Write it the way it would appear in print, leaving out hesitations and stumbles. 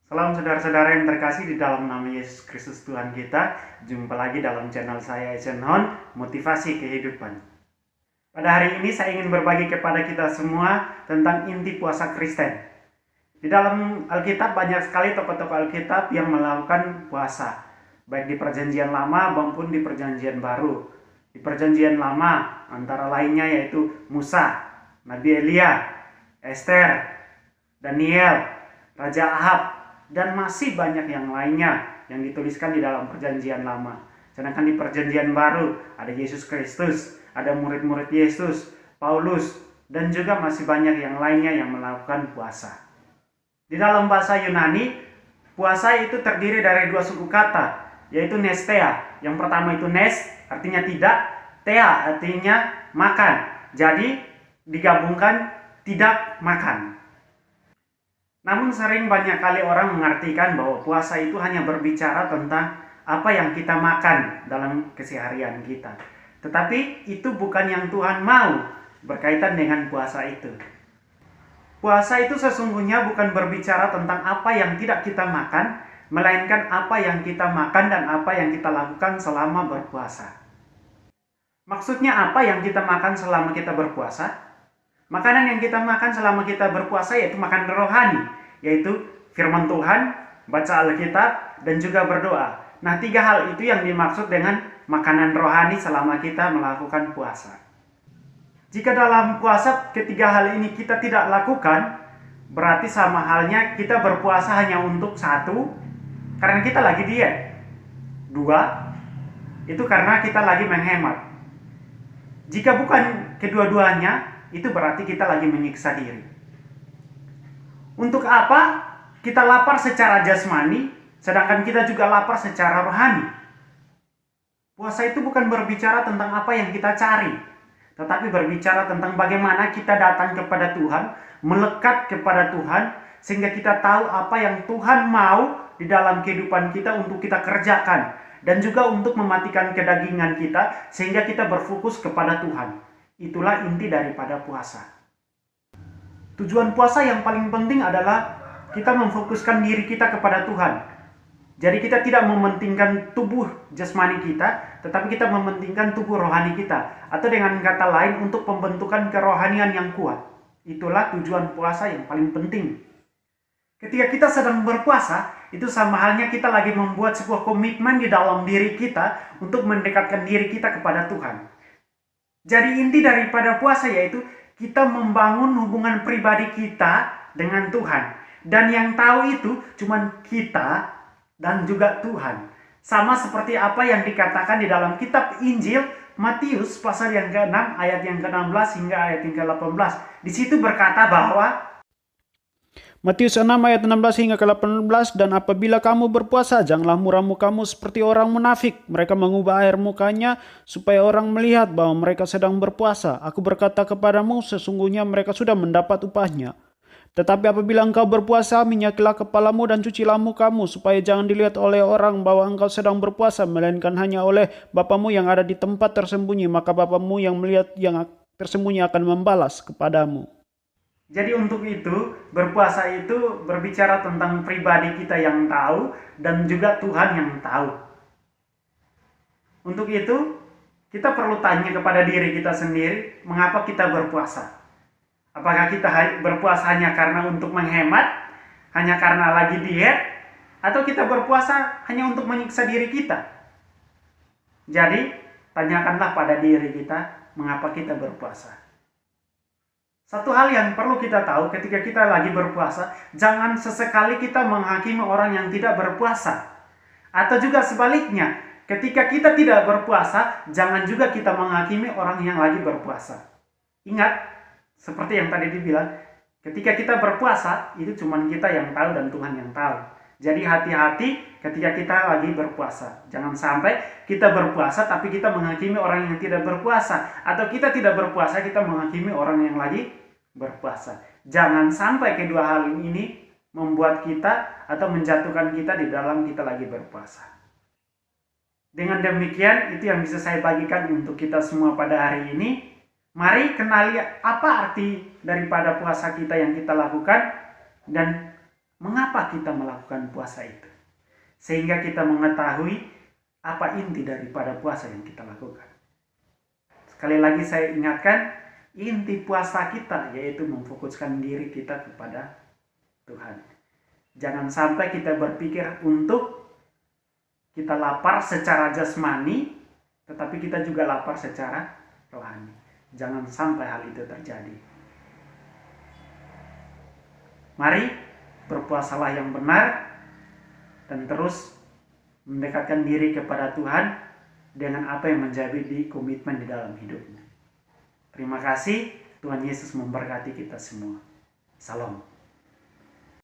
Salam saudara-saudara yang terkasih di dalam nama Yesus Kristus Tuhan kita. Jumpa lagi dalam channel saya Eisenhon, Motivasi Kehidupan. Pada hari ini saya ingin berbagi kepada kita semua tentang inti puasa Kristen. Di dalam Alkitab banyak sekali tokoh-tokoh Alkitab yang melakukan puasa, baik di Perjanjian Lama maupun di Perjanjian Baru. Di Perjanjian Lama antara lainnya yaitu Musa, Nabi Elia, Esther, Daniel, Raja Ahab, dan masih banyak yang lainnya yang dituliskan di dalam Perjanjian Lama. Sedangkan di Perjanjian Baru ada Yesus Kristus, ada murid-murid Yesus, Paulus, dan juga masih banyak yang lainnya yang melakukan puasa. Di dalam bahasa Yunani, puasa itu terdiri dari dua suku kata, yaitu nestea. Yang pertama itu nes, artinya tidak, tea artinya makan. Jadi digabungkan tidak makan. Namun sering banyak kali orang mengartikan bahwa puasa itu hanya berbicara tentang apa yang kita makan dalam keseharian kita. Tetapi itu bukan yang Tuhan mau berkaitan dengan puasa itu. Puasa itu sesungguhnya bukan berbicara tentang apa yang tidak kita makan, melainkan apa yang kita makan dan apa yang kita lakukan selama berpuasa. Maksudnya apa yang kita makan selama kita berpuasa? Makanan yang kita makan selama kita berpuasa yaitu makanan rohani, yaitu firman Tuhan, baca Alkitab, dan juga berdoa. Nah, tiga hal itu yang dimaksud dengan makanan rohani selama kita melakukan puasa. Jika dalam puasa ketiga hal ini kita tidak lakukan, berarti sama halnya kita berpuasa hanya untuk satu, karena kita lagi diet. Dua, itu karena kita lagi menghemat. Jika bukan kedua-duanya, itu berarti kita lagi menyiksa diri. Untuk apa kita lapar secara jasmani, sedangkan kita juga lapar secara rohani? Puasa itu bukan berbicara tentang apa yang kita cari, tetapi berbicara tentang bagaimana kita datang kepada Tuhan, melekat kepada Tuhan, sehingga kita tahu apa yang Tuhan mau di dalam kehidupan kita untuk kita kerjakan, dan juga untuk mematikan kedagingan kita, sehingga kita berfokus kepada Tuhan. Itulah inti daripada puasa. Tujuan puasa yang paling penting adalah kita memfokuskan diri kita kepada Tuhan. Jadi kita tidak mementingkan tubuh jasmani kita, tetapi kita mementingkan tubuh rohani kita. Atau dengan kata lain untuk pembentukan kerohanian yang kuat. Itulah tujuan puasa yang paling penting. Ketika kita sedang berpuasa, itu sama halnya kita lagi membuat sebuah komitmen di dalam diri kita untuk mendekatkan diri kita kepada Tuhan. Jadi inti daripada puasa yaitu kita membangun hubungan pribadi kita dengan Tuhan. Dan yang tahu itu cuma kita dan juga Tuhan. Sama seperti apa yang dikatakan di dalam kitab Injil Matius pasal yang ke-6 ayat yang ke-16 hingga ayat yang ke-18. Di situ berkata bahwa Matius 6 ayat 16 hingga ke-18, dan apabila kamu berpuasa, janganlah muram mukamu seperti orang munafik. Mereka mengubah air mukanya supaya orang melihat bahwa mereka sedang berpuasa. Aku berkata kepadamu, sesungguhnya mereka sudah mendapat upahnya. Tetapi apabila engkau berpuasa, minyakilah kepalamu dan cucilah mukamu, supaya jangan dilihat oleh orang bahwa engkau sedang berpuasa, melainkan hanya oleh Bapamu yang ada di tempat tersembunyi. Maka Bapamu yang melihat yang tersembunyi akan membalas kepadamu. Jadi untuk itu, berpuasa itu berbicara tentang pribadi kita yang tahu dan juga Tuhan yang tahu. Untuk itu, kita perlu tanya kepada diri kita sendiri, mengapa kita berpuasa? Apakah kita berpuasa hanya karena untuk menghemat, hanya karena lagi diet, atau kita berpuasa hanya untuk menyiksa diri kita? Jadi, tanyakanlah pada diri kita, mengapa kita berpuasa? Satu hal yang perlu kita tahu ketika kita lagi berpuasa, jangan sesekali kita menghakimi orang yang tidak berpuasa. Atau juga sebaliknya, ketika kita tidak berpuasa, jangan juga kita menghakimi orang yang lagi berpuasa. Ingat, seperti yang tadi dibilang, ketika kita berpuasa, itu cuma kita yang tahu dan Tuhan yang tahu. Jadi hati-hati ketika kita lagi berpuasa. Jangan sampai kita berpuasa tapi kita menghakimi orang yang tidak berpuasa. Atau kita tidak berpuasa, kita menghakimi orang yang lagi berpuasa. Jangan sampai kedua hal ini membuat kita atau menjatuhkan kita di dalam kita lagi berpuasa. Dengan demikian, itu yang bisa saya bagikan untuk kita semua pada hari ini. Mari kenali apa arti daripada puasa kita yang kita lakukan dan mengapa kita melakukan puasa itu. Sehingga kita mengetahui apa inti daripada puasa yang kita lakukan. Sekali lagi saya ingatkan, inti puasa kita yaitu memfokuskan diri kita kepada Tuhan. Jangan sampai kita berpikir untuk kita lapar secara jasmani, tetapi kita juga lapar secara rohani. Jangan sampai hal itu terjadi. Mari berpuasalah yang benar dan terus mendekatkan diri kepada Tuhan dengan apa yang menjadi komitmen di dalam hidupnya. Terima kasih, Tuhan Yesus memberkati kita semua. Salam.